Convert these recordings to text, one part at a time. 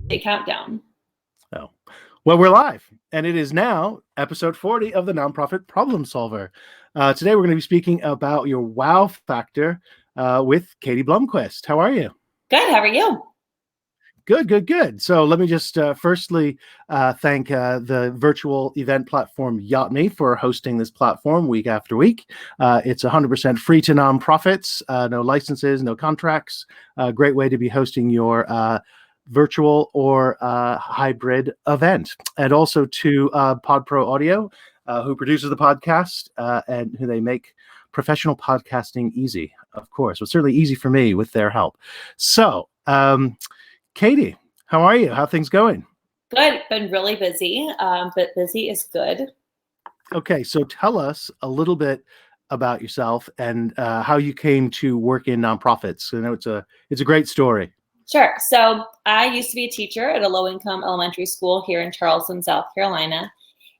countdown. Oh, well, we're live, and it is now episode 40 of the Nonprofit Problem Solver. Today, we're going to be speaking about your wow factor with Katie Blomquist. How are you? Good. How are you? Good. So let me just firstly thank the virtual event platform Yachtme for hosting this platform week after week. It's 100% free to nonprofits, no licenses, no contracts. Great way to be hosting your virtual or hybrid event. And also to PodPro Audio, who produces the podcast and who they make professional podcasting easy, of course. Well, certainly easy for me with their help. So, Katie, how are you? How are things going? Good. Been really busy, but busy is good. Okay, so tell us a little bit about yourself and how you came to work in nonprofits. I know it's a great story. Sure. So I used to be a teacher at a low-income elementary school here in Charleston, South Carolina,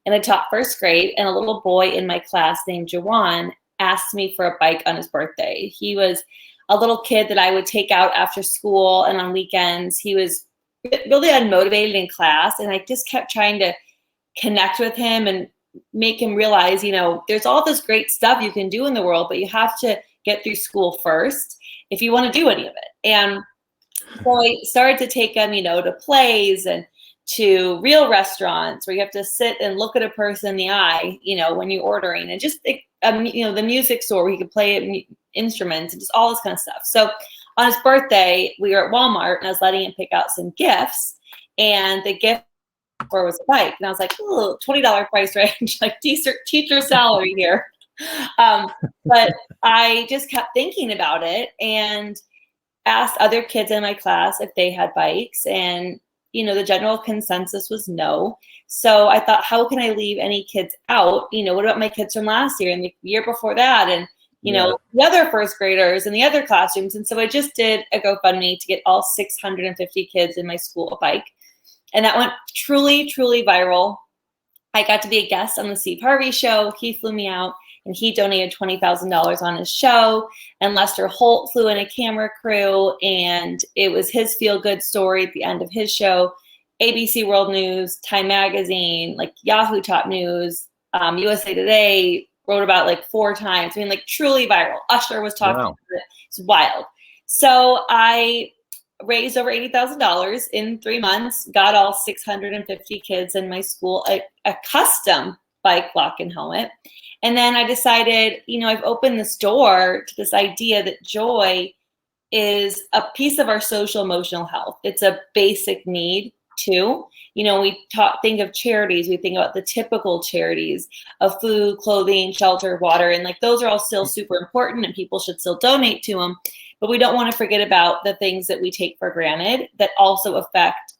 and I taught first grade. And a little boy in my class named Jawan asked me for a bike on his birthday. He was a little kid that I would take out after school and on weekends. He was really unmotivated in class, and I just kept trying to connect with him and make him realize, there's all this great stuff you can do in the world, but you have to get through school first if you want to do any of it. And so I started to take him, to plays and to real restaurants where you have to sit and look at a person in the eye, when you're ordering, and just, the music store where you could play instruments and just all this kind of stuff. So on his birthday, we were at Walmart and I was letting him pick out some gifts, and the gift was a bike. And I was like, oh, $20 price range, like teacher salary here. But I just kept thinking about it and asked other kids in my class if they had bikes, and the general consensus was no. So I thought, how can I leave any kids out? What about my kids from last year and the year before that, and the other first graders and the other classrooms? And so I just did a GoFundMe to get all 650 kids in my school a bike, and that went truly viral. I got to be a guest on the Steve Harvey show. He flew me out, and he donated $20,000 on his show. And Lester Holt flew in a camera crew, and it was his feel-good story at the end of his show. ABC World News, Time Magazine, like Yahoo Top News, USA Today wrote about like 4 times. I mean, truly viral. Usher was talking about it. It's wild. So I raised over $80,000 in 3 months, got all 650 kids in my school a custom bike, lock, and helmet. And then I decided, I've opened this door to this idea that joy is a piece of our social emotional health. It's a basic need too. We think of charities. We think about the typical charities of food, clothing, shelter, water. And those are all still super important and people should still donate to them. But we don't want to forget about the things that we take for granted that also affect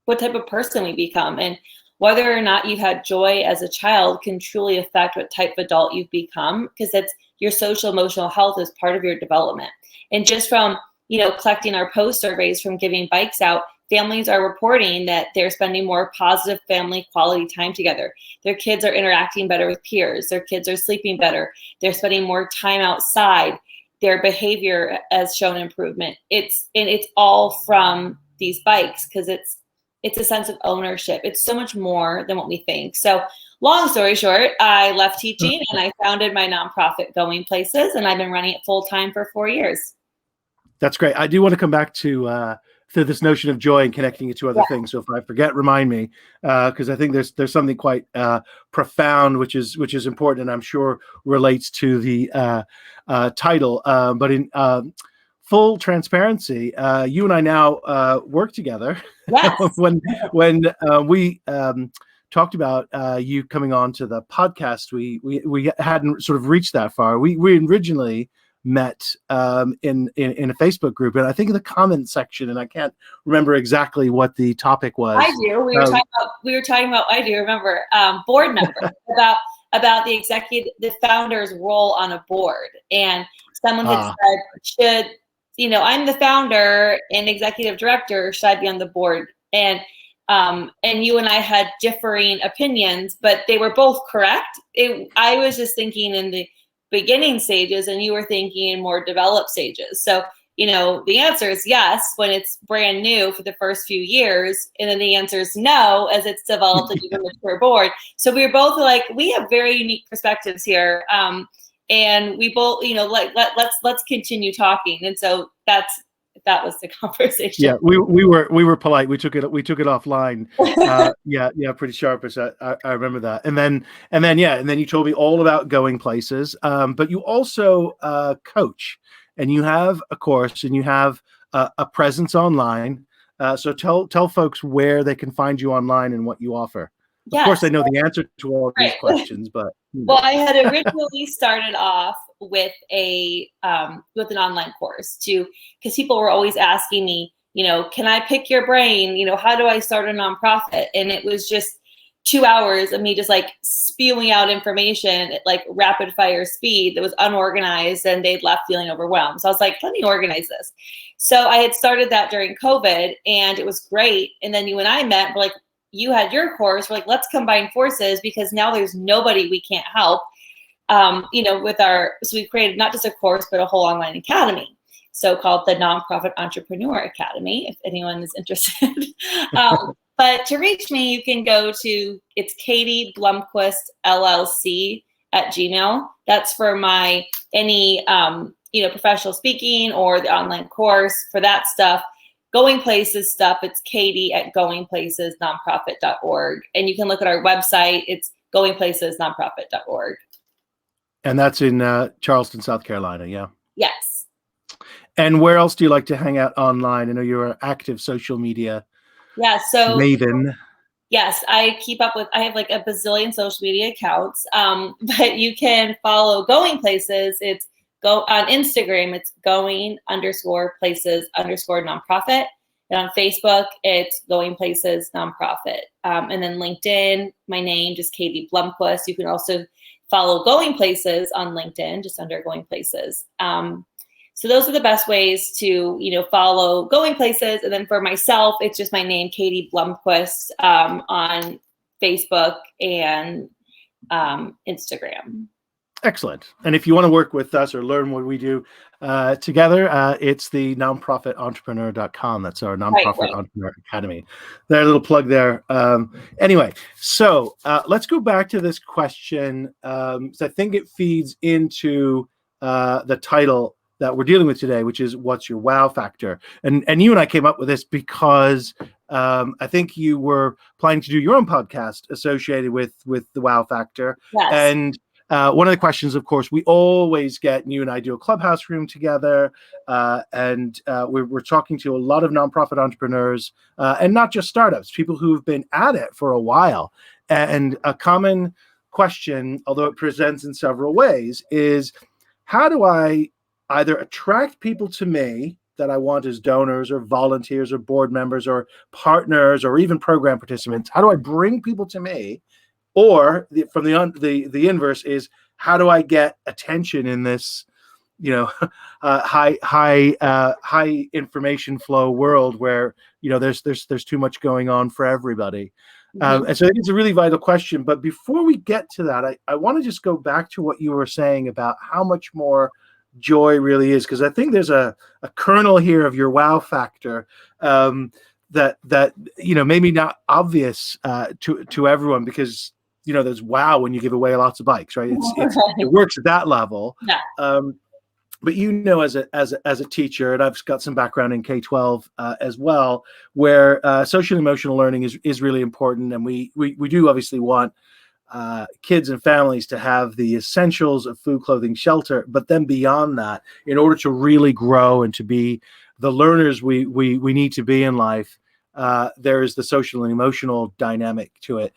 what type of person we become. And whether or not you had joy as a child can truly affect what type of adult you've become, because that's your social emotional health is part of your development. And just from, collecting our post surveys from giving bikes out, families are reporting that they're spending more positive family quality time together. Their kids are interacting better with peers. Their kids are sleeping better. They're spending more time outside. Their behavior has shown improvement. It's all from these bikes, because it's a sense of ownership. It's so much more than what we think. So long story short, I left teaching and I founded my nonprofit Going Places, and I've been running it full time for 4 years. That's great. I do want to come back to this notion of joy and connecting it to other things. So if I forget, remind me, because I think there's something quite profound, which is important, and I'm sure relates to the title. But in full transparency, you and I now work together. Yes. when we talked about you coming on to the podcast, we hadn't sort of reached that far. We originally met in a Facebook group, and I think in the comment section, and I can't remember exactly what the topic was. I do. We were talking about. I do remember board members about the founder's role on a board, and someone had said, I'm the founder and executive director. Should I be on the board? And you and I had differing opinions, but they were both correct. I was just thinking in the beginning stages, and you were thinking in more developed stages. So the answer is yes when it's brand new for the first few years, and then the answer is no as it's developed and you mature board. So we were both like, we have very unique perspectives here, and we both, let's continue talking. And so that was the conversation. Yeah, we were polite. We took it offline. Yeah, pretty sharp. I remember that. And then you told me all about going places. But you also coach, and you have a course, and you have a presence online. So tell folks where they can find you online and what you offer. Of course, I know the answer to all of these questions, but well, I had originally started off with an online course because people were always asking me, can I pick your brain? How do I start a nonprofit? And it was just 2 hours of me just like spewing out information at like rapid fire speed that was unorganized, and they'd left feeling overwhelmed. So I was like, let me organize this. So I had started that during COVID, and it was great. And then you and I met, we're like, you had your course. We're like, let's combine forces, because now there's nobody we can't help. So we created not just a course, but a whole online academy. So called the Nonprofit Entrepreneur Academy, if anyone is interested. But to reach me, you can go to, it's Katie Blomquist LLC at Gmail. That's for my, any, professional speaking or the online course for that stuff. Going Places stuff, it's Katie at goingplacesnonprofit.org. And you can look at our website. It's goingplacesnonprofit.org. And that's in Charleston, South Carolina, yeah? Yes. And where else do you like to hang out online? I know you're an active social media maven. Yes, I keep up with, I have like a bazillion social media accounts, but you can follow Going Places. It's on Instagram, it's going_places_nonprofit. And on Facebook, it's Going Places Nonprofit. And then LinkedIn, my name, just Katie Blomquist. You can also follow Going Places on LinkedIn, just under Going Places. So those are the best ways to, follow Going Places. And then for myself, it's just my name, Katie Blomquist, on Facebook and Instagram. Excellent. And if you want to work with us or learn what we do together, it's the nonprofitentrepreneur.com. That's our Nonprofit Entrepreneur Academy. There's a little plug there. Anyway, so let's go back to this question. So I think it feeds into the title that we're dealing with today, which is what's your wow factor? And you and I came up with this because I think you were planning to do your own podcast associated with the wow factor. Yes. And one of the questions, of course, we always get, and you and I do a clubhouse room together, and we're talking to a lot of nonprofit entrepreneurs, and not just startups, people who've been at it for a while. And a common question, although it presents in several ways, is how do I either attract people to me that I want as donors or volunteers or board members or partners or even program participants? How do I bring people to me? Or the inverse is, how do I get attention in this, high information flow world where there's too much going on for everybody. Mm-hmm. And so I think it's a really vital question. But before we get to that, I want to just go back to what you were saying about how much more joy really is, because I think there's a kernel here of your wow factor that maybe not obvious to everyone, because there's wow when you give away lots of bikes, right? It works at that level. Yeah. But as a teacher, and I've got some background in K-12 as well, where social and emotional learning is really important, and we do obviously want kids and families to have the essentials of food, clothing, shelter, but then beyond that, in order to really grow and to be the learners we need to be in life, there is the social and emotional dynamic to it.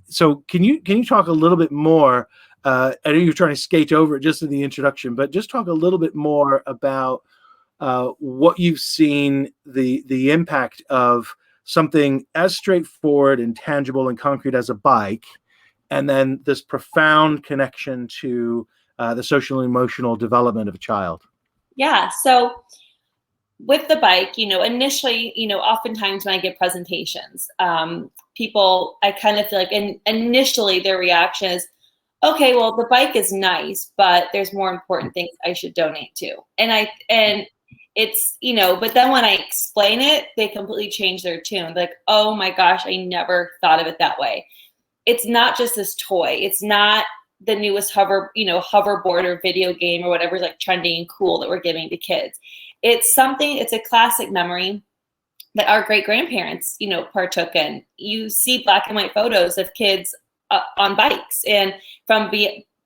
So can you talk a little bit more? I know you're trying to skate over it just in the introduction, but just talk a little bit more about what you've seen, the impact of something as straightforward and tangible and concrete as a bike, and then this profound connection to the social and emotional development of a child. Yeah. So with the bike, initially, oftentimes when I give presentations, people, I kind of feel like, initially their reaction is, okay, well, the bike is nice, but there's more important things I should donate to. And it's, but then when I explain it, they completely change their tune. Like, oh my gosh, I never thought of it that way. It's not just this toy. It's not the newest hoverboard or video game or whatever's like trending and cool that we're giving to kids. It's a classic memory that our great grandparents, partook in. You see black and white photos of kids on bikes and from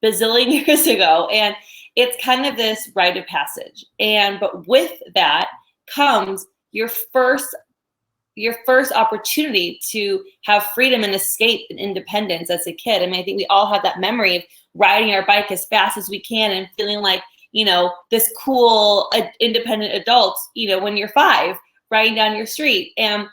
bazillion years ago. And it's kind of this rite of passage. But with that comes your first opportunity to have freedom and escape and independence as a kid. I mean, I think we all have that memory of riding our bike as fast as we can and feeling like, this cool, independent adult, when you're 5, riding down your street. And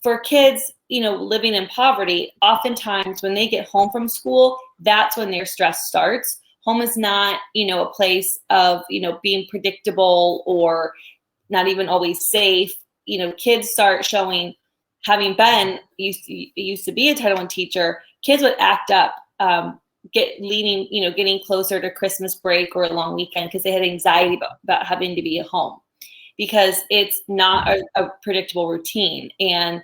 for kids, living in poverty, oftentimes when they get home from school, that's when their stress starts. Home is not, a place of, being predictable or not even always safe. Kids start showing, having been used to be a Title I teacher, kids would act up, getting closer to Christmas break or a long weekend because they had anxiety about having to be at home because it's not a predictable routine. And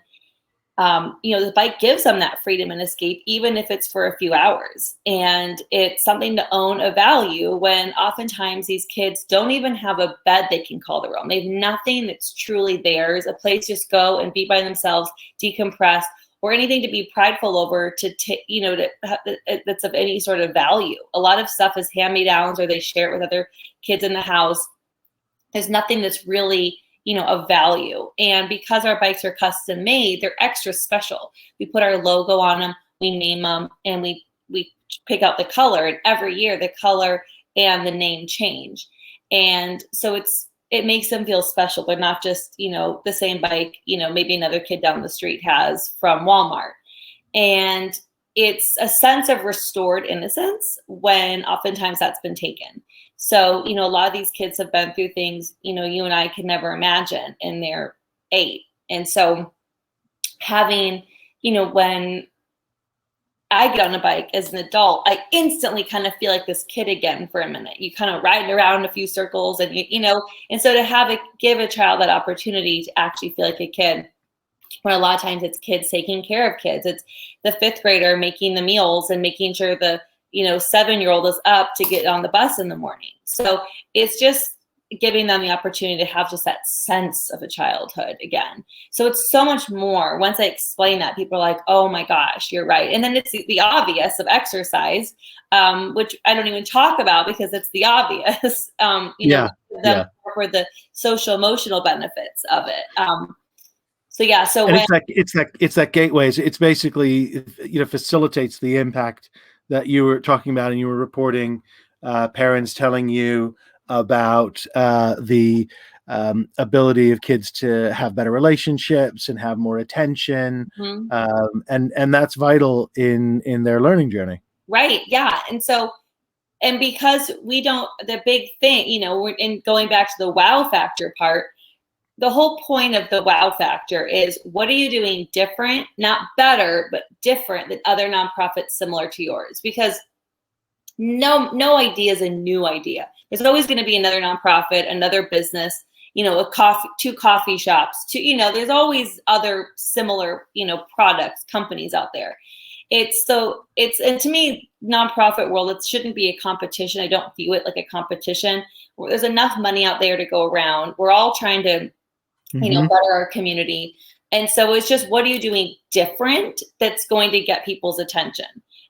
the bike gives them that freedom and escape, even if it's for a few hours. And it's something to own a value when oftentimes these kids don't even have a bed they can call their own. They have nothing that's truly theirs, a place to just go and be by themselves, decompress, or anything to be prideful over that's of any sort of value. A lot of stuff is hand-me-downs or they share it with other kids in the house. There's nothing that's really of value. And because our bikes are custom made, they're extra special. We put our logo on them, we name them, and we pick out the color. And every year the color and the name change. And so it makes them feel special. They're not just, the same bike, maybe another kid down the street has from Walmart. And it's a sense of restored innocence when oftentimes that's been taken. So, a lot of these kids have been through things, you and I could never imagine, and they're 8. And so having, when I get on a bike as an adult, I instantly kind of feel like this kid again for a minute. You kind of riding around a few circles and, and so to give a child that opportunity to actually feel like a kid, when a lot of times it's kids taking care of kids. It's the 5th grader making the meals and making sure the 7-year-old is up to get on the bus in the morning. So it's just giving them the opportunity to have just that sense of a childhood again. So it's so much more. Once I explain that, people are like, oh my gosh, you're right. And then it's the obvious of exercise, which I don't even talk about because it's the obvious, for the social emotional benefits of it. So and it's that gateway. It's basically, facilitates the impact that you were talking about, and you were reporting parents telling you about the ability of kids to have better relationships and have more attention, and that's vital in their learning journey. Right. Yeah. And because the big thing, we're in going back to the wow factor part. The whole point of the wow factor is, what are you doing different, not better, but different than other nonprofits similar to yours? Because no idea is a new idea. There's always going to be another nonprofit, another business, 2 coffee shops, there's always other similar, products, companies out there. And to me, nonprofit world, it shouldn't be a competition. I don't view it like a competition. There's enough money out there to go around. We're all trying to better our community. And so it's just, what are you doing different that's going to get people's attention?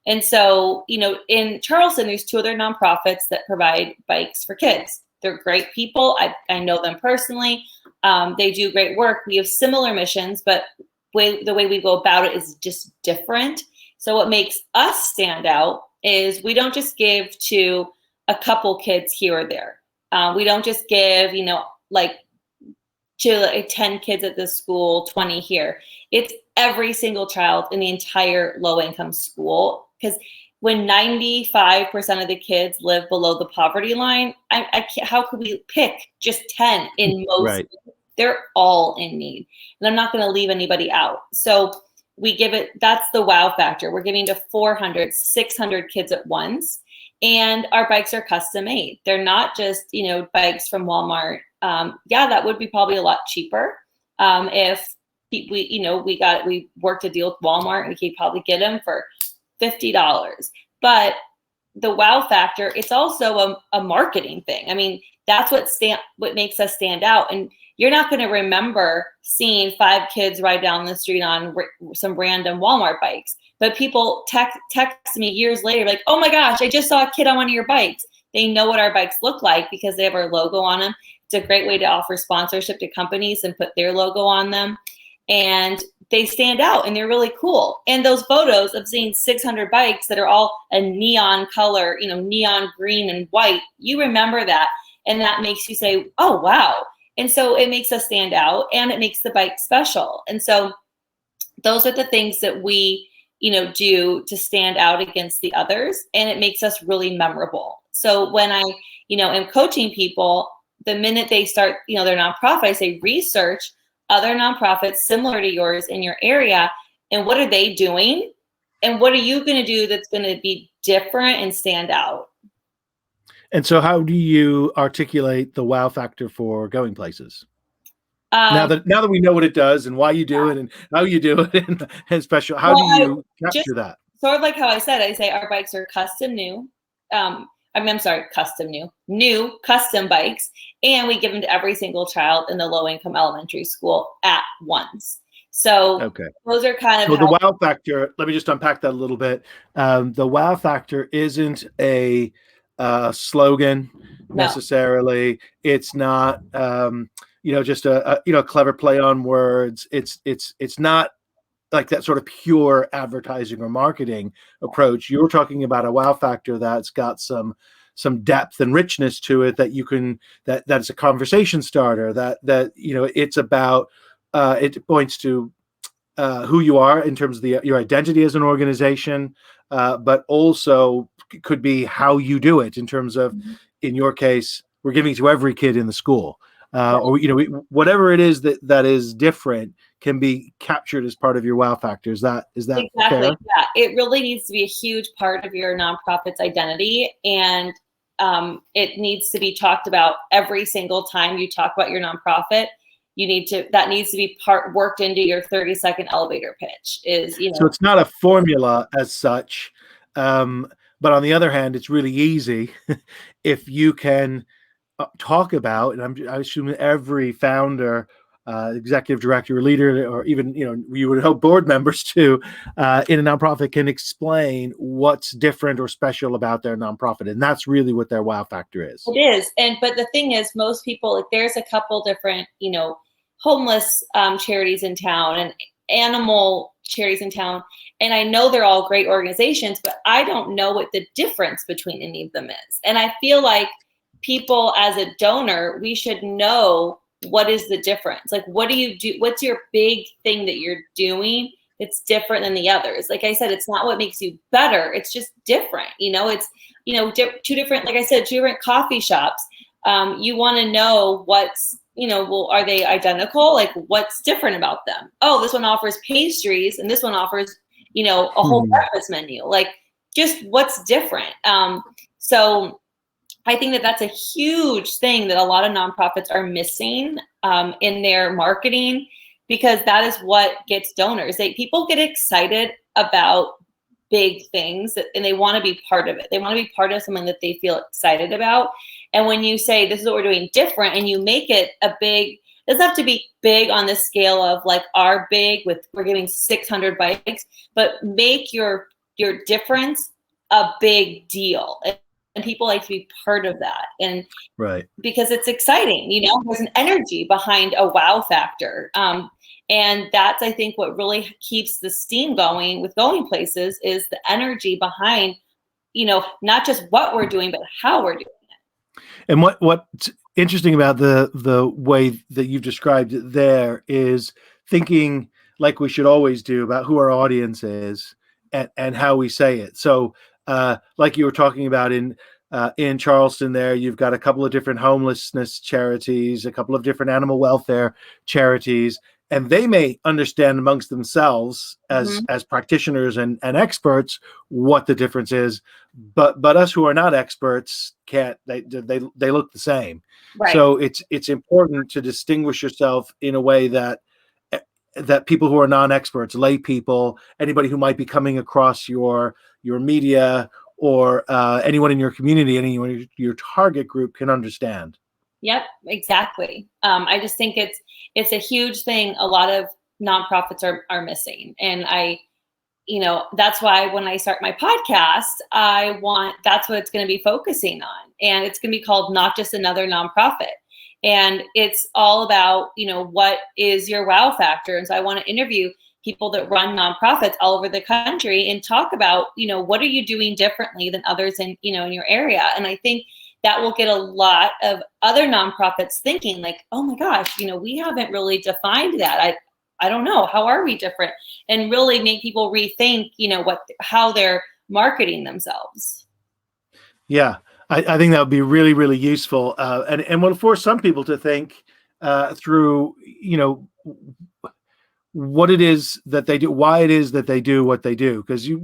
And so, in Charleston, there's 2 other nonprofits that provide bikes for kids. They're great people. I know them personally. They do great work. We have similar missions, but the way we go about it is just different. So what makes us stand out is we don't just give to a couple kids here or there. We don't just give, to 10 kids at this school, 20 here. It's every single child in the entire low-income school. Because when 95% of the kids live below the poverty line, I can't, how could we pick just 10 in most? Right. They're all in need. And I'm not going to leave anybody out. So we give it, that's the wow factor. We're getting to 400, 600 kids at once. And our bikes are custom made. They're not just, bikes from Walmart yeah, that would be probably a lot cheaper. If we worked a deal with Walmart, and we could probably get them for $50. But the wow factor, it's also a marketing thing. I mean, that's what makes us stand out. And you're not going to remember seeing 5 kids ride down the street on some random Walmart bikes. But people text me years later, like, oh my gosh, I just saw a kid on one of your bikes. They know what our bikes look like because they have our logo on them. It's a great way to offer sponsorship to companies and put their logo on them. And they stand out and they're really cool. And those photos of seeing 600 bikes that are all a neon color, neon green and white, you remember that. And that makes you say, oh, wow. And so it makes us stand out and it makes the bike special. And so those are the things that we, do to stand out against the others. And it makes us really memorable. So when I, am coaching people, the minute they start, their nonprofit, I say research other nonprofits similar to yours in your area, and what are they doing? And what are you going to do that's going to be different and stand out? And so how do you articulate the wow factor for going places? Now that we know what it does and why you do it and how you do it and special, how do you capture that? Sort of like how I say our bikes are custom new. New custom bikes. And we give them to every single child in the low-income elementary school at once. So those are kind of the wow factor. Let me just unpack that a little bit. The wow factor isn't a slogan necessarily. It's not, just a clever play on words. It's not like that sort of pure advertising or marketing approach. You're talking about a wow factor that's got some depth and richness to it that's a conversation starter, that it's about, it points to who you are in terms of your identity as an organization, but also could be how you do it in terms of, in your case, we're giving to every kid in the school. Or whatever it is that is different can be captured as part of your wow factor. Is that exactly fair? Yeah, it really needs to be a huge part of your nonprofit's identity, and it needs to be talked about every single time you talk about your nonprofit. That needs to be worked into your 30-second elevator pitch. So it's not a formula as such, but on the other hand, it's really easy if you can talk about, and I assume every founder, executive director, or leader, or even you would hope board members too, in a nonprofit can explain what's different or special about their nonprofit, and that's really what their wow factor is. It is, but the thing is, most people, there's a couple different homeless charities in town and animal charities in town, and I know they're all great organizations, but I don't know what the difference between any of them is, and I feel like people as a donor, we should know what is the difference. Like, what do you do? What's your big thing that you're doing that's different than the others? Like I said, it's not what makes you better. It's just different. It's, two different, like I said, 2 different coffee shops. You want to know what's, are they identical? Like, what's different about them? Oh, this one offers pastries and this one offers, a whole breakfast menu. Like, just what's different. So I think that that's a huge thing that a lot of nonprofits are missing in their marketing, because that is what gets donors. People get excited about big things and they want to be part of it. They want to be part of something that they feel excited about. And when you say, this is what we're doing different, and you make it it doesn't have to be big on the scale of like our big we're giving 600 bikes, but make your difference a big deal. And people like to be part of that. And because it's exciting, there's an energy behind a wow factor. And that's, I think, what really keeps the steam going with going places is the energy behind, not just what we're doing, but how we're doing it. And what's interesting about the way that you've described it there is thinking like we should always do about who our audience is and how we say it. So, like you were talking about in Charleston there, you've got a couple of different homelessness charities, a couple of different animal welfare charities, and they may understand amongst themselves as practitioners and experts what the difference is, but us who are not experts can't. They look the same. Right. So it's important to distinguish yourself in a way that people who are non-experts, lay people, anybody who might be coming across your media, or anyone in your community, anyone in your target group can understand. Yep, exactly. I just think it's a huge thing a lot of nonprofits are missing. And that's why when I start my podcast, that's what it's going to be focusing on. And it's going to be called Not Just Another Nonprofit. And it's all about, what is your wow factor? And so I want to interview people that run nonprofits all over the country and talk about, what are you doing differently than others in your area? And I think that will get a lot of other nonprofits thinking like, oh my gosh, we haven't really defined that. I don't know, how are we different? And really make people rethink, how they're marketing themselves. Yeah, I think that would be really, really useful, and will force some people to think through, what it is that they do, why it is that they do what they do. Because you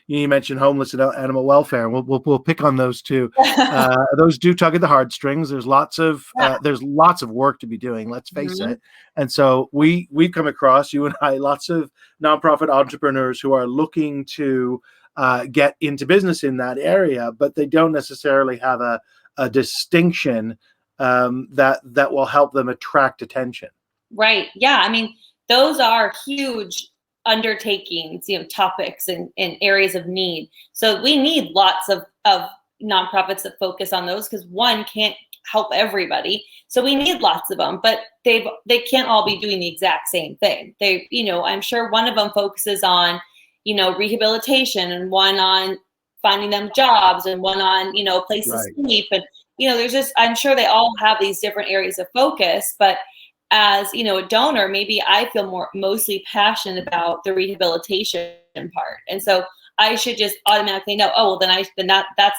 mentioned homeless and animal welfare, and we'll pick on those two. Those do tug at the heartstrings. There's lots of work to be doing. Let's face it. And so we've come across, you and I, lots of nonprofit entrepreneurs who are looking to get into business in that area, but they don't necessarily have a distinction that will help them attract attention. Right. Yeah. I mean, those are huge undertakings, topics and areas of need. So we need lots of nonprofits that focus on those, because one can't help everybody. So we need lots of them, but they can't all be doing the exact same thing. I'm sure one of them focuses on, rehabilitation, and one on finding them jobs, and one on, place to sleep. And, I'm sure they all have these different areas of focus, but as a donor, maybe I feel mostly passionate about the rehabilitation part, and so I should just automatically know, oh well,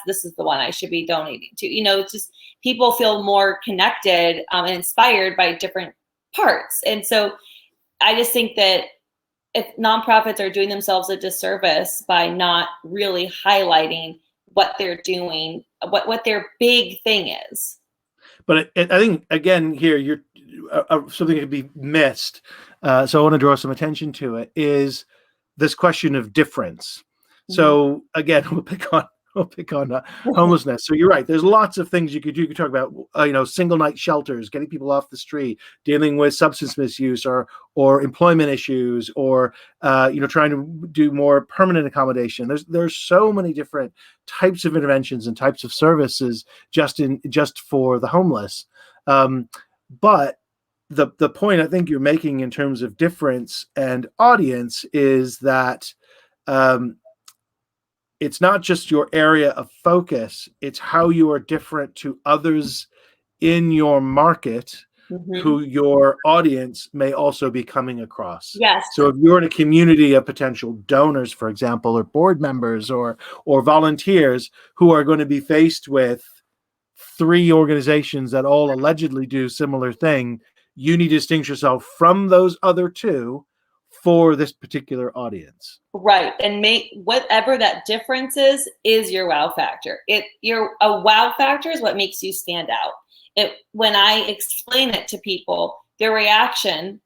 this is the one I should be donating to. It's just people feel more connected and inspired by different parts, and so I just think that if nonprofits are doing themselves a disservice by not really highlighting what they're doing, what their big thing is. But I think, again, here, you're something that could be missed. So I want to draw some attention to it, is this question of difference. So again, we'll pick on homelessness. So you're right. There's lots of things you could do. You could talk about, single night shelters, getting people off the street, dealing with substance misuse or employment issues, or trying to do more permanent accommodation. There's so many different types of interventions and types of services just for the homeless. But the point I think you're making in terms of difference and audience is that it's not just your area of focus, it's how you are different to others in your market who your audience may also be coming across. Yes. So if you're in a community of potential donors, for example, or board members or volunteers who are going to be faced with 3 organizations that all allegedly do similar thing, you need to distinguish yourself from those other 2 for this particular audience. Right. And make whatever that difference is your wow factor. A wow factor is what makes you stand out. When I explain it to people, their reaction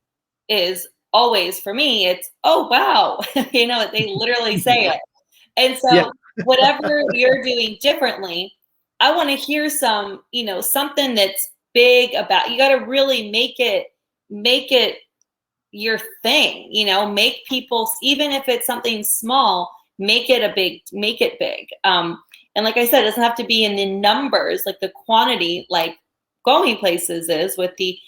is always, for me, it's, oh, wow. They literally say it. And so whatever you're doing differently, I want to hear something that's big about, you got to really make it your thing, make people, even if it's something small, make it big. And like I said, it doesn't have to be in the numbers, like the quantity, like Going Places is with the,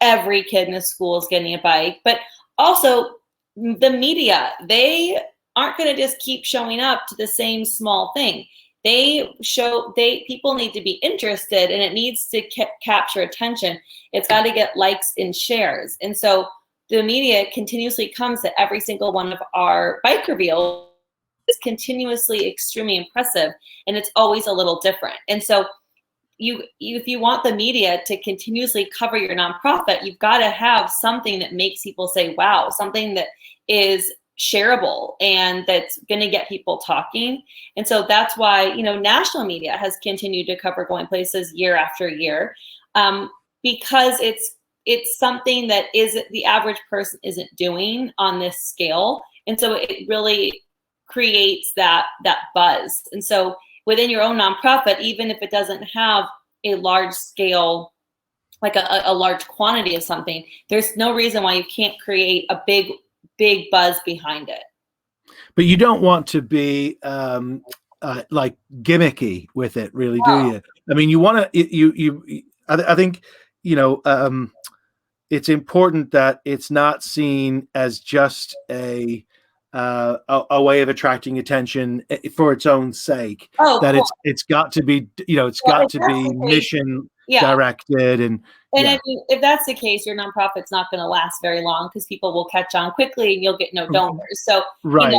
every kid in the school is getting a bike, but also the media, they aren't going to just keep showing up to the same small thing. People need to be interested, and it needs to capture attention. It's got to get likes and shares. And so the media continuously comes to every single one of our bike reveals. It's continuously extremely impressive, and it's always a little different. And so if you want the media to continuously cover your nonprofit, you've got to have something that makes people say, wow, something that is shareable and that's going to get people talking. And so that's why, national media has continued to cover Going Places year after year, because it's something that the average person isn't doing on this scale. And so it really creates that buzz. And so within your own nonprofit, even if it doesn't have a large scale, like a large quantity of something, there's no reason why you can't create a big buzz behind it. But you don't want to be like gimmicky with it, really, do you? I mean, you want to. I think it's important that it's not seen as just a way of attracting attention for its own sake. That cool. It's got to be, it's got to be mission directed. And I mean, if that's the case, your nonprofit's not going to last very long because people will catch on quickly and you'll get no donors. So right.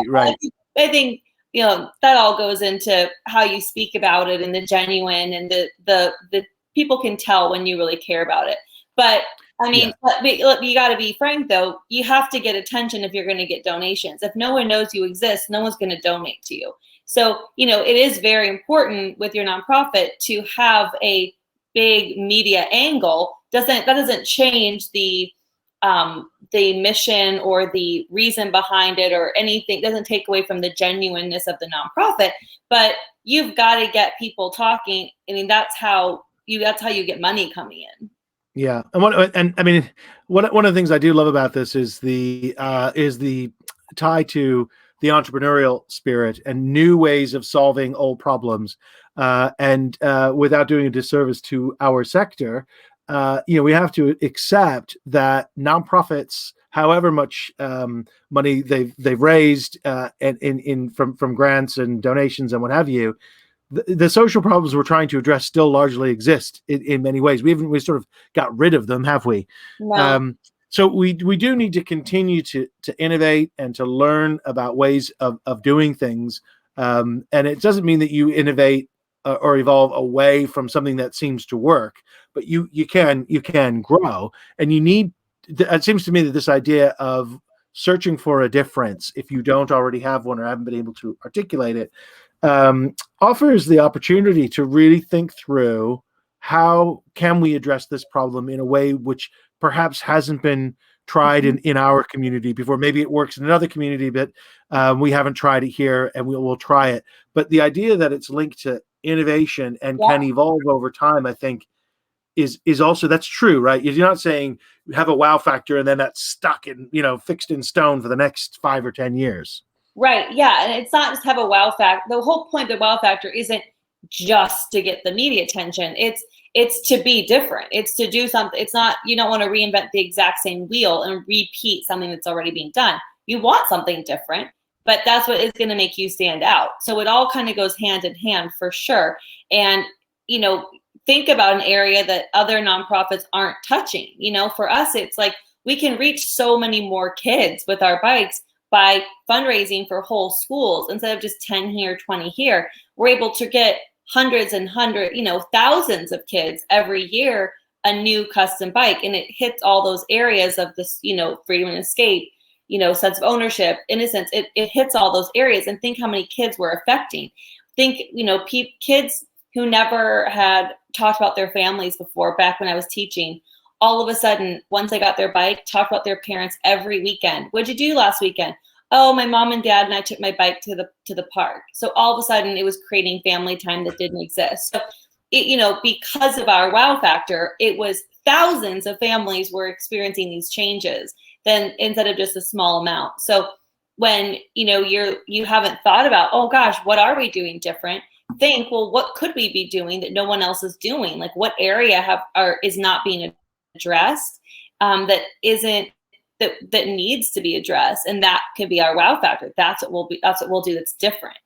I think that all goes into how you speak about it and the genuine and the people can tell when you really care about it. But I mean, you got to be frank, though. You have to get attention if you're going to get donations. If no one knows you exist, no one's going to donate to you. So, it is very important with your nonprofit to have a big media angle. That doesn't change the mission or the reason behind it or anything. It doesn't take away from the genuineness of the nonprofit. But you've got to get people talking. I mean, that's how you get money coming in. Yeah, and I mean, one of the things I do love about this is the tie to the entrepreneurial spirit and new ways of solving old problems, and without doing a disservice to our sector, we have to accept that nonprofits, however much money they've raised from grants and donations and what have you, the social problems we're trying to address still largely exist in many ways. We sort of got rid of them, have we? No. So we do need to continue to innovate and to learn about ways of doing things. And it doesn't mean that you innovate or evolve away from something that seems to work, but you can grow. And you need. It seems to me that this idea of searching for a difference, if you don't already have one or haven't been able to articulate it, offers the opportunity to really think through how can we address this problem in a way which perhaps hasn't been tried in our community before. Maybe it works in another community, but we haven't tried it here, and we'll try it. But the idea that it's linked to innovation and can evolve over time, I think, is also, that's true, right? You're not saying you have a wow factor and then that's stuck in, fixed in stone for the next 5 or 10 years. Right. Yeah. And it's not just have a wow factor. The whole point of the wow factor isn't just to get the media attention. It's to be different. It's to do something. It's not, you don't want to reinvent the exact same wheel and repeat something that's already being done. You want something different, but that's what is going to make you stand out. So it all kind of goes hand in hand for sure. And, think about an area that other nonprofits aren't touching. For us, it's like we can reach so many more kids with our bikes by fundraising for whole schools. Instead of just 10 here, 20 here, we're able to get hundreds and thousands of kids every year a new custom bike. And it hits all those areas of this, freedom and escape, sense of ownership, innocence. It hits all those areas. And think how many kids we're affecting. Think, kids who never had talked about their families before, back when I was teaching, all of a sudden, once they got their bike, talk about their parents every weekend. What'd you do last weekend? Oh, my mom and dad and I took my bike to the park. So all of a sudden it was creating family time that didn't exist. So, because of our wow factor, it was thousands of families were experiencing these changes then instead of just a small amount. So when, you haven't thought about, oh gosh, what are we doing different? Think, well, what could we be doing that no one else is doing? Like what area is not being addressed that needs to be addressed, and that can be our wow factor. That's what we'll do that's different.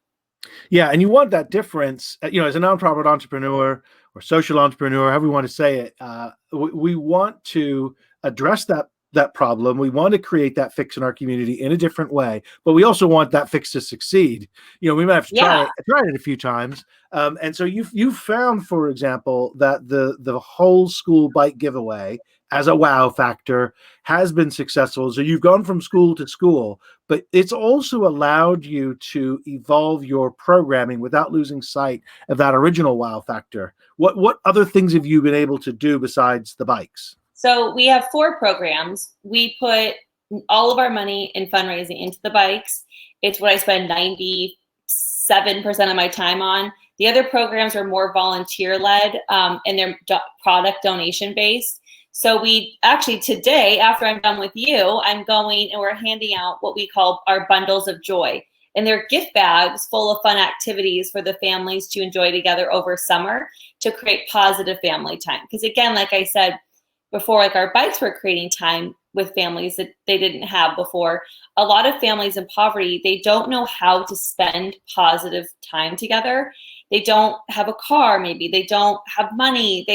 Yeah, and you want that difference, as a nonprofit entrepreneur or social entrepreneur, however you want to say it. We want to address that that problem. We want to create that fix in our community in a different way, but we also want that fix to succeed. We might have to try it a few times. And so you've found, for example, that the whole school bike giveaway as a wow factor has been successful. So you've gone from school to school, but it's also allowed you to evolve your programming without losing sight of that original wow factor. What other things have you been able to do besides the bikes? So we have 4 programs. We put all of our money in fundraising into the bikes. It's what I spend 97% of my time on. The other programs are more volunteer-led, and they're product donation-based. So we actually today, after I'm done with you, I'm going and we're handing out what we call our bundles of joy. And they're gift bags full of fun activities for the families to enjoy together over summer to create positive family time. Because again, like I said before, like our bikes were creating time with families that they didn't have before. A lot of families in poverty, they don't know how to spend positive time together. They don't have a car, maybe. They don't have money.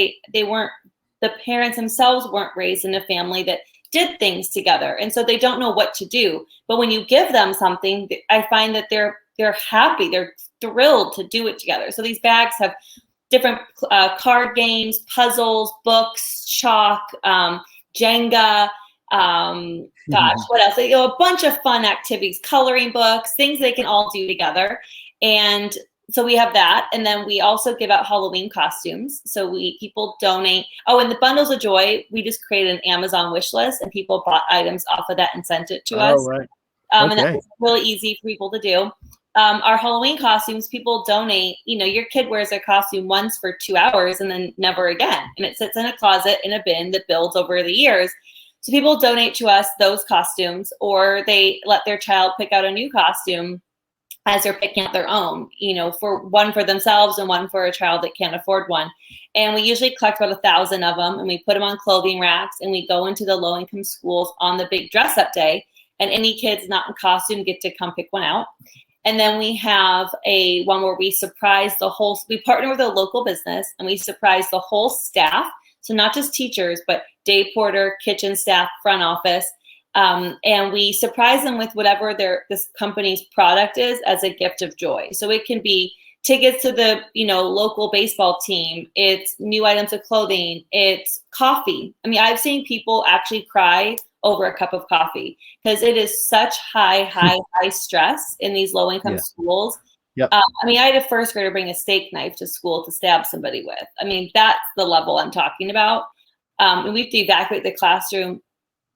The parents themselves weren't raised in a family that did things together. And so they don't know what to do. But when you give them something, I find that they're happy. They're thrilled to do it together. So these bags have different card games, puzzles, books, chalk, Jenga, what else? A bunch of fun activities, coloring books, things they can all do together. And so we have that. And then we also give out Halloween costumes. So people donate. Oh, and the bundles of joy, we just created an Amazon wish list and people bought items off of that and sent it to us. Right. And that was really easy for people to do. Our Halloween costumes, people donate. Your kid wears their costume once for 2 hours and then never again. And it sits in a closet in a bin that builds over the years. So people donate to us those costumes, or they let their child pick out a new costume as they're picking out their own, for one for themselves and one for a child that can't afford one. And we usually collect about 1,000 of them and we put them on clothing racks and we go into the low-income schools on the big dress up day. And any kids not in costume get to come pick one out. And then we have one where we partner with a local business and we surprise the whole staff. So not just teachers, but day porter, kitchen staff, front office. And we surprise them with whatever this company's product is as a gift of joy. So it can be tickets to the local baseball team. It's new items of clothing. It's coffee. I mean, I've seen people actually cry over a cup of coffee because it is such high stress in these low-income schools. Yep. I had a first grader bring a steak knife to school to stab somebody with. I mean, that's the level I'm talking about. And we have to evacuate the classroom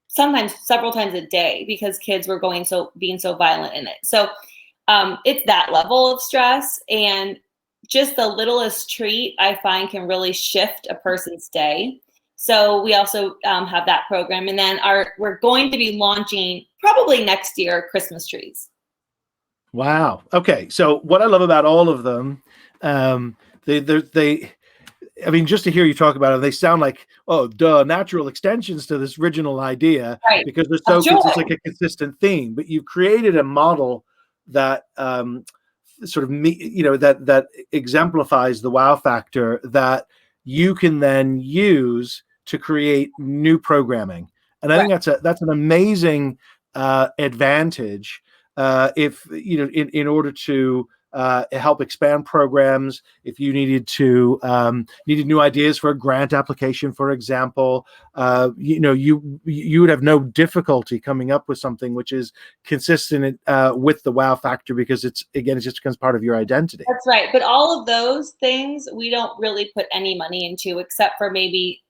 sometimes several times a day because kids were being so violent in it. So it's that level of stress, and just the littlest treat I find can really shift a person's day. So we also have that program. And then we're going to be launching probably next year Christmas trees. Wow. Okay. So what I love about all of them, just to hear you talk about it, they sound like, natural extensions to this original idea, right? Because they're it's like a consistent theme. But you've created a model that that exemplifies the wow factor that you can then use to create new programming. And I think that's an amazing advantage. If in order to help expand programs, if you needed new ideas for a grant application, for example, you would have no difficulty coming up with something which is consistent with the wow factor, because it just becomes part of your identity. That's right. But all of those things we don't really put any money into, except for maybe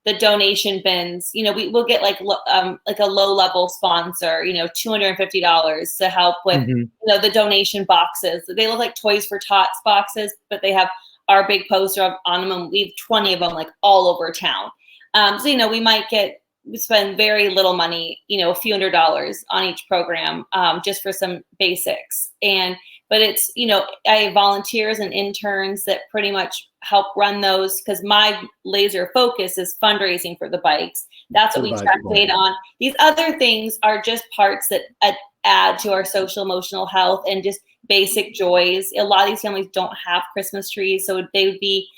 the donation bins. We'll get like a low level sponsor, $250 to help with the donation boxes. They look like Toys for Tots boxes, but they have our big poster on them, and we have 20 of them like all over town. So we spend very little money, a few $100s on each program, just for some basics. But it's, I have volunteers and interns that pretty much help run those, because my laser focus is fundraising for the bikes. That's what we track data on. These other things are just parts that add to our social emotional health and just basic joys. A lot of these families don't have Christmas trees, so they would be,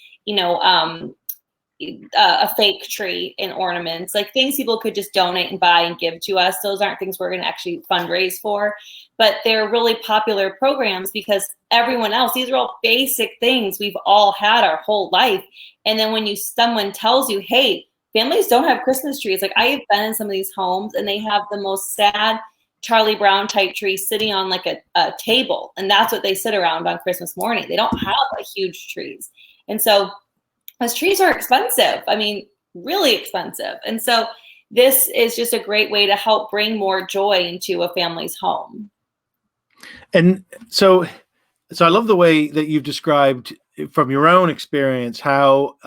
a fake tree and ornaments, like things people could just donate and buy and give to us. Those aren't things we're going to actually fundraise for, but they're really popular programs because everyone else, these are all basic things we've all had our whole life. And then when someone tells you, hey, families don't have Christmas trees. Like I have been in some of these homes and they have the most sad Charlie Brown type tree sitting on like a table. And that's what they sit around on Christmas morning. They don't have like huge trees. And so those trees are expensive. I mean, really expensive. And so this is just a great way to help bring more joy into a family's home. And so I love the way that you've described from your own experience how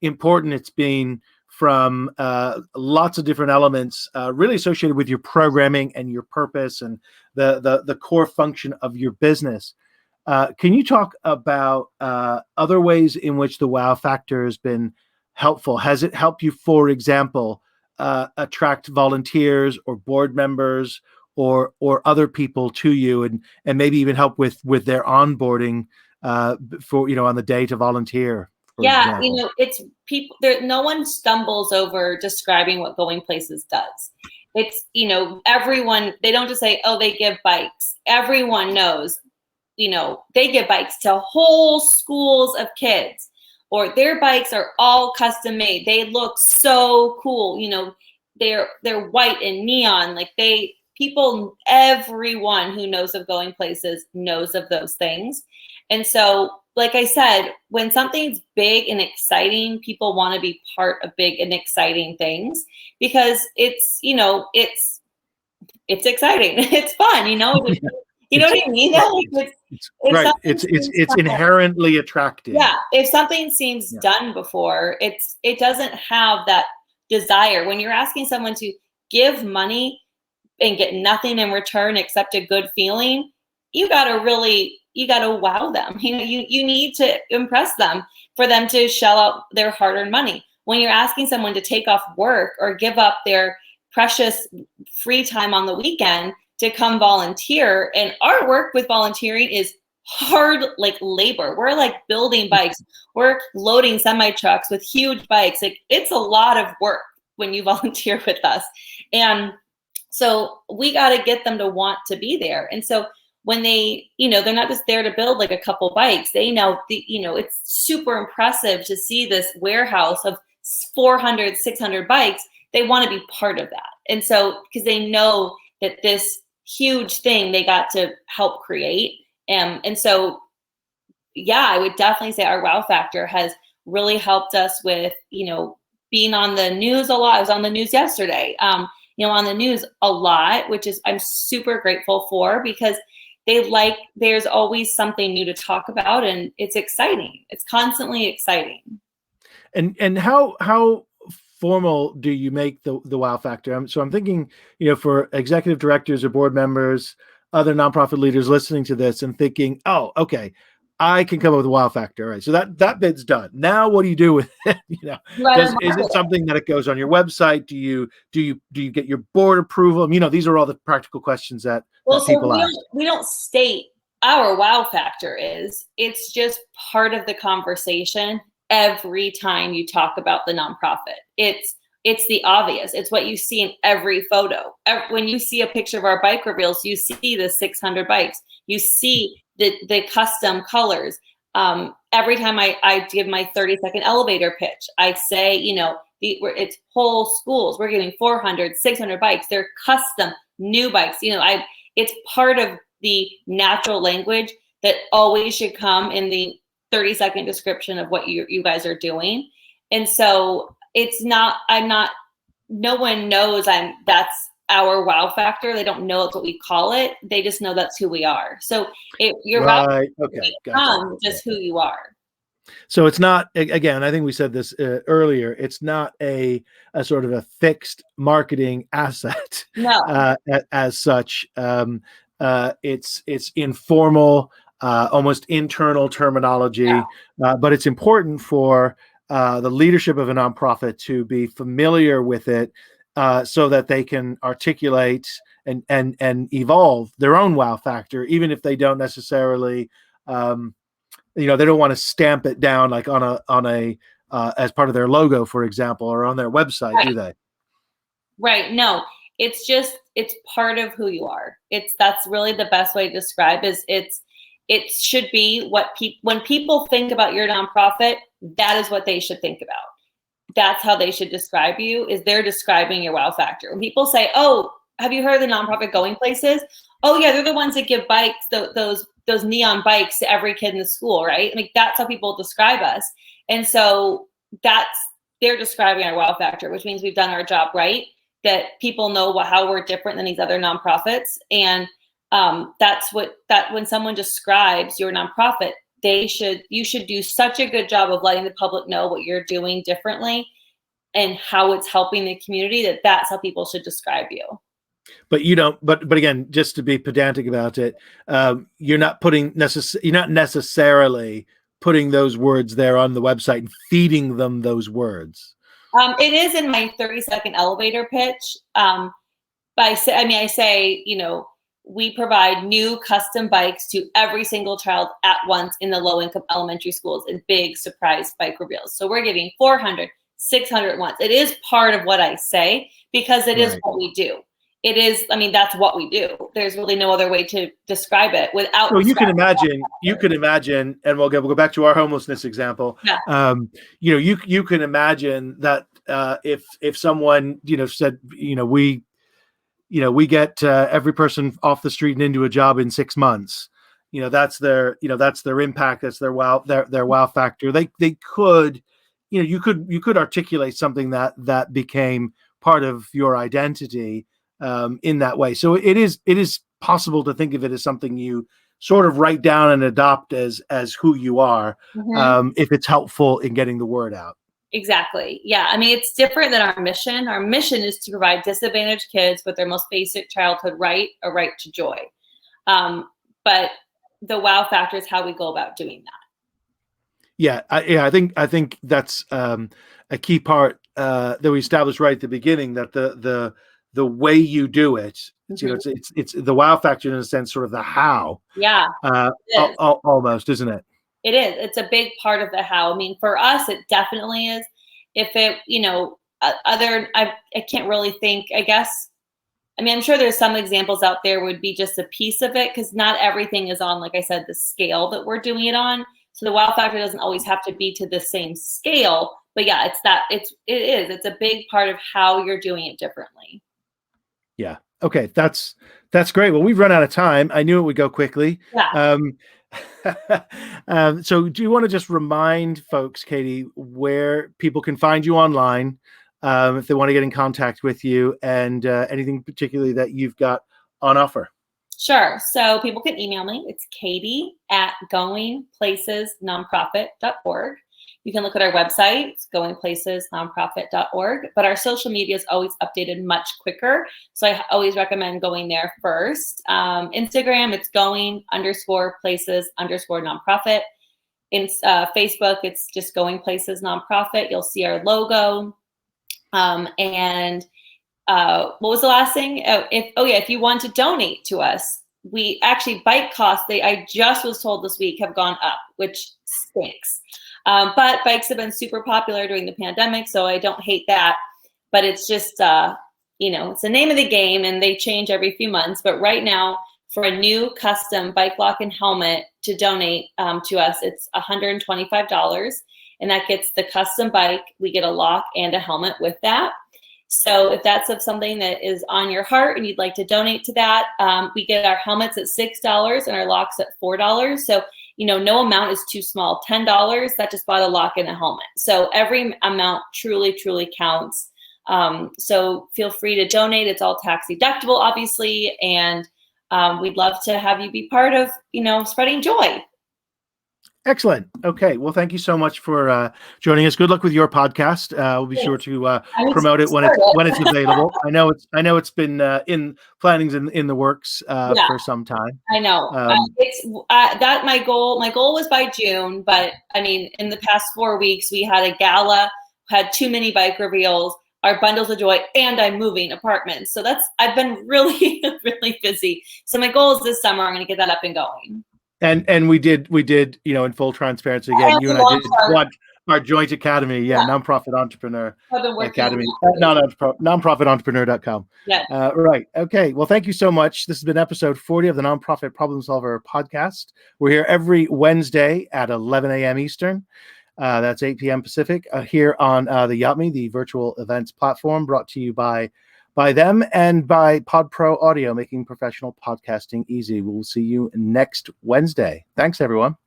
important it's been from lots of different elements really associated with your programming and your purpose and the core function of your business. Can you talk about other ways in which the wow factor has been helpful? Has it helped you, for example, attract volunteers or board members or other people to you, and maybe even help with their onboarding for on the day to volunteer? Yeah, it's people there. No one stumbles over describing what Going Places does. It's everyone. They don't just say, oh, they give bikes. Everyone knows. They give bikes to whole schools of kids, or their bikes are all custom made. They look so cool. They're white and neon. Like everyone who knows of Going Places knows of those things. And so, like I said, when something's big and exciting, people want to be part of big and exciting things because it's exciting. It's fun. You know what I mean? It's inherently attractive. Yeah. If something seems done before, it doesn't have that desire. When you're asking someone to give money and get nothing in return except a good feeling, you gotta wow them. You need to impress them for them to shell out their hard-earned money. When you're asking someone to take off work or give up their precious free time on the weekend to come volunteer, and our work with volunteering is hard, like labor. We're like building bikes. We're loading semi-trucks with huge bikes. Like it's a lot of work when you volunteer with us. And so we got to get them to want to be there. And so when they, they're not just there to build like a couple bikes. They know, it's super impressive to see this warehouse of 400, 600 bikes. They want to be part of that. And so, because they know that this huge thing they got to help create. And so, yeah, I would definitely say our wow factor has really helped us with, being on the news a lot. I was on the news yesterday, on the news a lot, which is, I'm super grateful for because there's always something new to talk about and it's exciting. It's constantly exciting. And how formal do you make the wow factor? So I'm thinking, for executive directors or board members, other nonprofit leaders listening to this and thinking, oh, okay, I can come up with a wow factor. All right. So that bit's done. Now what do you do with it? Is it something that it goes on your website? Do you get your board approval? These are all the practical questions that people ask. We don't state our wow factor it's just part of the conversation every time you talk about the nonprofit. It's the obvious. It's what you see in every photo. When you see a picture of our bike reveals, you see the 600 bikes. You see the custom colors. Every time I give my 30-second elevator pitch, I say, it's whole schools. We're getting 400, 600 bikes. They're custom new bikes. It's part of the natural language that always should come in the 30-second description of what you guys are doing. And so no one knows that's our wow factor. They don't know it's what we call it. They just know that's who we are. So your wow factor becomes just who you are. So it's not, again, I think we said this earlier, it's not a sort of a fixed marketing asset. No. As such. It's informal, almost internal terminology, but it's important for the leadership of a nonprofit to be familiar with it so that they can articulate and evolve their own wow factor, even if they don't necessarily, they don't want to stamp it down like on as part of their logo, for example, or on their website, Right. do they? Right. No, it's part of who you are. That's really the best way to describe it should be when people think about your nonprofit, that is what they should think about. That's how they should describe you, is they're describing your wow factor. When people say, oh, have you heard of the nonprofit Going Places? Oh yeah, they're the ones that give bikes, those neon bikes to every kid in the school, right? Like that's how people describe us. And so they're describing our wow factor, which means we've done our job right, that people know how we're different than these other nonprofits. And when someone describes your nonprofit, you should do such a good job of letting the public know what you're doing differently and how it's helping the community, that's how people should describe you. But you don't. But again, just to be pedantic about it, you're not necessarily putting those words there on the website and feeding them those words. It is in my 30-second elevator pitch. I say, we provide new custom bikes to every single child at once in the low-income elementary schools in big surprise bike reveals. So we're giving 400, 600 at once. It is part of what I say because it is what we do. It is, that's what we do. There's really no other way to describe it without. So you can imagine, and we'll go back to our homelessness example. Yeah. You can imagine that if someone, said, we get every person off the street and into a job in 6 months. That's their impact. That's their wow factor. They could, you could articulate something that became part of your identity in that way. So it is possible to think of it as something you sort of write down and adopt as who you are, if it's helpful in getting the word out. Exactly. Yeah. It's different than our mission. Our mission is to provide disadvantaged kids with their most basic childhood right, a right to joy. But the wow factor is how we go about doing that. Yeah. I think that's a key part that we established right at the beginning, that the way you do it, it's the wow factor in a sense, sort of the how. Yeah. Almost, isn't it? It is. It's a big part of the how. For us, it definitely is. If it, I can't really think, I guess. I'm sure there's some examples out there would be just a piece of it, because not everything is on, like I said, the scale that we're doing it on. So the wow factor doesn't always have to be to the same scale. But yeah, it's a big part of how you're doing it differently. Yeah. Okay. That's great. Well, we've run out of time. I knew it would go quickly. Yeah. So do you want to just remind folks, Katie, where people can find you online, if they want to get in contact with you, and anything particularly that you've got on offer? Sure. So people can email me. It's katie@goingplacesnonprofit.org. You can look at our website, it's goingplacesnonprofit.org, but our social media is always updated much quicker. So I always recommend going there first. Instagram, it's going_places_nonprofit. In Facebook, it's just Going Places Nonprofit. You'll see our logo. And what was the last thing? If you want to donate to us, we actually, bike costs, I just was told this week, have gone up, which stinks. But bikes have been super popular during the pandemic, so I don't hate that. But it's just, it's the name of the game, and they change every few months. But right now, for a new custom bike lock and helmet to donate to us, it's $125. And that gets the custom bike. We get a lock and a helmet with that. So if that's something that is on your heart and you'd like to donate to that, we get our helmets at $6 and our locks at $4. So no amount is too small. $10, that just bought a lock and a helmet. So every amount truly, truly counts. So feel free to donate. It's all tax deductible, obviously. And we'd love to have you be part of, spreading joy. Excellent. Okay. Well, thank you so much for joining us. Good luck with your podcast. We'll be sure to promote it when it's available. I know it's been in plannings in the works for some time. I know. It's that my goal was by June, but in the past 4 weeks we had a gala, had too many bike reveals, our bundles of joy, and I'm moving apartments. So I've been really, really busy. So my goal is this summer I'm going to get that up and going. And we did, in full transparency again, you and I did Our joint academy, Yeah. Nonprofit Entrepreneur I've been working on Academy, that. nonprofitentrepreneur.com. Yeah. Right. Okay. Well, thank you so much. This has been episode 40 of the Nonprofit Problem Solver podcast. We're here every Wednesday at 11 a.m. Eastern. That's 8 p.m. Pacific, here on the Yacht.me, the virtual events platform, brought to you by them and by PodPro Audio, making professional podcasting easy. We'll see you next Wednesday. Thanks, everyone.